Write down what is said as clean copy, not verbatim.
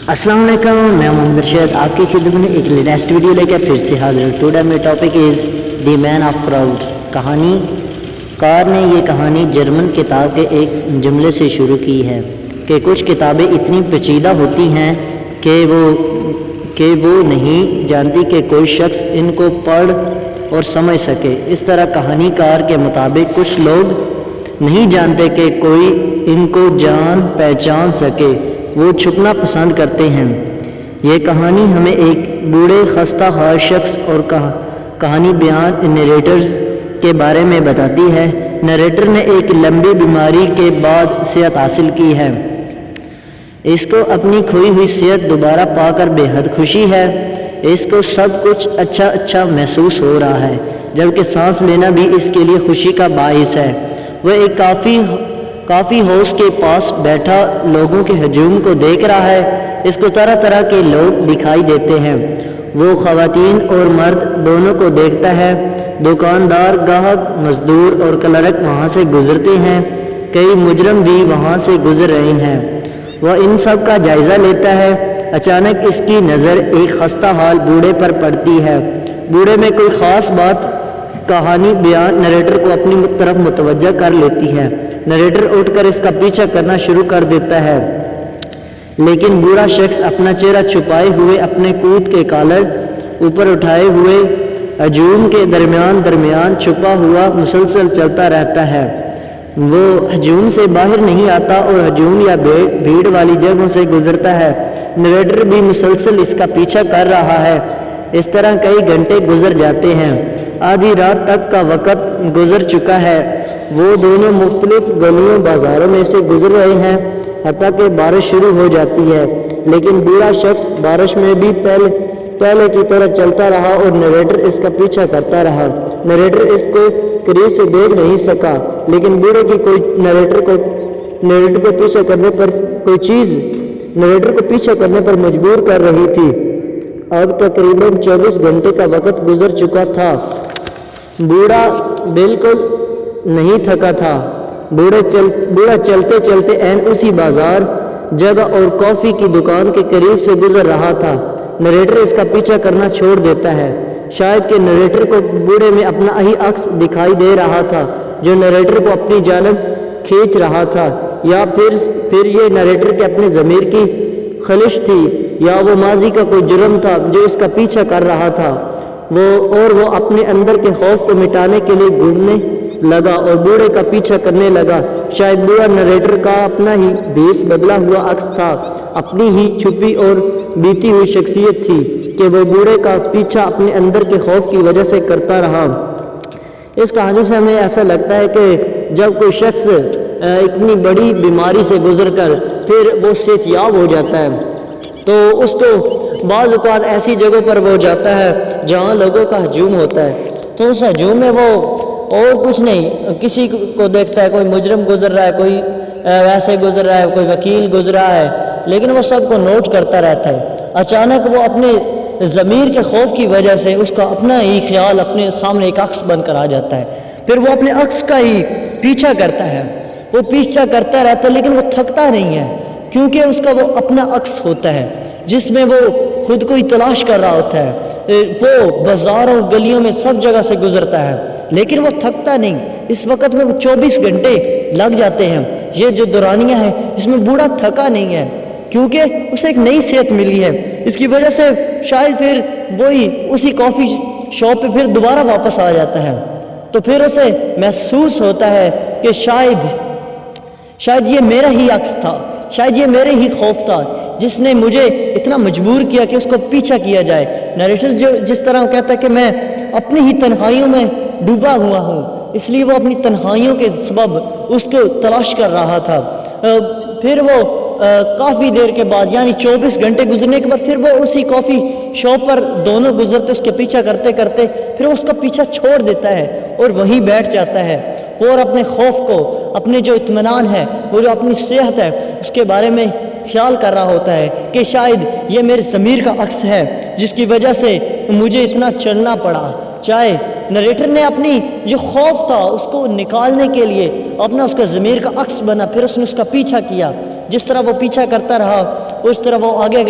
अस्सलाम वालेकुम, मैं मोहम्मद रशीद आपकी खिदमत में एक लेटेस्ट वीडियो लेकर फिर से हाजिर। टुडे में topic is the man of crowd. कहानी कार ने ये कहानी जर्मन किताब के एक जुमले से शुरू की है कि कुछ किताबें इतनी पेचीदा होती हैं कि वो नहीं जानती कि कोई शख्स इनको पढ़ और समझ सके। इस तरह कहानीकार के मुताबिक कुछ लोग नहीं जानते कि कोई इनको जान पहचान सके, वो छुपना पसंद करते हैं। ये कहानी हमें एक बूढ़े खस्ता हाल शख्स और कहानी बयान नरेटर के बारे में बताती है। नरेटर ने एक लंबी बीमारी के बाद सेहत हासिल की है। इसको अपनी खोई हुई सेहत दोबारा पाकर बेहद खुशी है। इसको सब कुछ अच्छा महसूस हो रहा है, जबकि सांस लेना भी इसके लिए खुशी का बाइस है। वह एक काफ़ी हाउस के पास बैठा लोगों के हजूम को देख रहा है। इसको तरह तरह के लोग दिखाई देते हैं। वो ख़वातीन और मर्द दोनों को देखता है। दुकानदार, ग्राहक, मजदूर और क्लर्क वहाँ से गुजरते हैं। कई मुजरम भी वहाँ से गुजर रहे हैं। वह इन सब का जायज़ा लेता है। अचानक इसकी नज़र एक खस्ता हाल बूढ़े पर पड़ती है। बूढ़े में कोई ख़ास बात कहानी बयान नरेटर को अपनी तरफ मुतवज्जा कर लेती है। नरेटर उठकर इसका पीछा करना शुरू कर देता है, लेकिन बूढ़ा शख्स अपना चेहरा छुपाए हुए अपने कूद के कॉलर ऊपर उठाए हुए हजूम के दरमियान छुपा हुआ मुसलसल चलता रहता है। वो हजूम से बाहर नहीं आता और हजूम या भीड़ वाली जगहों से गुजरता है। नरेटर भी मुसलसल इसका पीछा कर रहा है। इस तरह कई घंटे गुजर जाते हैं। आधी रात तक का वक़्त गुजर चुका है। वो दोनों मुख्तलिफ गलियों बाजारों में से गुजर रहे हैं, हत्ता कि बारिश शुरू हो जाती है। लेकिन बूढ़ा शख्स बारिश में भी पहले की तरह चलता रहा और नरेटर इसका पीछा करता रहा। नरेटर इसको करीब से देख नहीं सका, लेकिन बूढ़े की कोई नरेटर को पीछा करने पर कोई चीज़ नरेटर को पीछा करने पर मजबूर कर रही थी। अब तकरीबन 24 घंटे का वक़्त गुजर चुका था। बूढ़ा बिल्कुल नहीं थका था। बूढ़ा चलते चलते ऐन उसी बाजार जगह और कॉफ़ी की दुकान के करीब से गुजर रहा था। नरेटर इसका पीछा करना छोड़ देता है। शायद कि नरेटर को बूढ़े में अपना ही अक्स दिखाई दे रहा था, जो नरेटर को अपनी जानब खींच रहा था, या फिर ये नरेटर के अपने ज़मीर की खलिश थी, या वो माजी का कोई जुर्म था जो इसका पीछा कर रहा था। वो अपने अंदर के खौफ को मिटाने के लिए घूमने लगा और बूढ़े का पीछा करने लगा। शायद बूढ़ा नरेटर का अपना ही भेस बदला हुआ अक्स था, अपनी ही छुपी और बीती हुई शख्सियत थी कि वो बूढ़े का पीछा अपने अंदर के खौफ की वजह से करता रहा। इस कहानी से हमें ऐसा लगता है कि जब कोई शख्स इतनी बड़ी बीमारी से गुजर कर फिर वो सेहतयाब हो जाता है, तो उसको बाज़ औक़ात ऐसी जगहों पर वो जाता है जहाँ लोगों का हजूम होता है। तो उस हजूम में वो और कुछ नहीं, किसी को देखता है, कोई मुजरम गुजर रहा है, कोई वैसे गुजर रहा है, कोई वकील गुजरा है, लेकिन वो सबको नोट करता रहता है। अचानक वो अपने ज़मीर के खौफ की वजह से उसका अपना ही ख्याल अपने सामने एक अक्स बनकर आ जाता है। फिर वो अपने अक्स का ही पीछा करता है। वो पीछा करता रहता है, लेकिन वो थकता नहीं है, क्योंकि उसका वो अपना अक्स होता है जिसमें वो खुद को ही तलाश कर रहा होता है। वो बाज़ारों गलियों में सब जगह से गुजरता है, लेकिन वो थकता नहीं। इस वक्त में वो 24 घंटे लग जाते हैं। ये जो दौरानियाँ हैं, इसमें बूढ़ा थका नहीं है, क्योंकि उसे एक नई सेहत मिली है। इसकी वजह से शायद फिर वही उसी कॉफ़ी शॉप पे फिर दोबारा वापस आ जाता है। तो फिर उसे महसूस होता है कि शायद ये मेरा ही अक्स था, शायद ये मेरे ही खौफ था जिसने मुझे इतना मजबूर किया कि उसको पीछा किया जाए। नरेटर जिस तरह कहता है कि मैं अपनी ही तन्हाइयों में डूबा हुआ हूँ, इसलिए वो अपनी तन्हाइयों के सबब उसको तलाश कर रहा था। फिर वो काफ़ी देर के बाद, यानी 24 घंटे गुजरने के बाद, फिर वो उसी कॉफ़ी शॉप पर दोनों गुजरते उसके पीछा करते करते फिर उसका पीछा छोड़ देता है और वहीं बैठ जाता है और अपने खौफ को, अपने जो इत्मीनान है, वो जो अपनी सेहत है, उसके बारे में ख्याल कर रहा होता है कि शायद ये मेरे ज़मीर का अक्स है जिसकी वजह से मुझे इतना चलना पड़ा। चाहे नरेटर ने अपनी जो खौफ था उसको निकालने के लिए अपना उसका ज़मीर का अक्स बना, फिर उसने उसका पीछा किया। जिस तरह वो पीछा करता रहा उस तरह वो आगे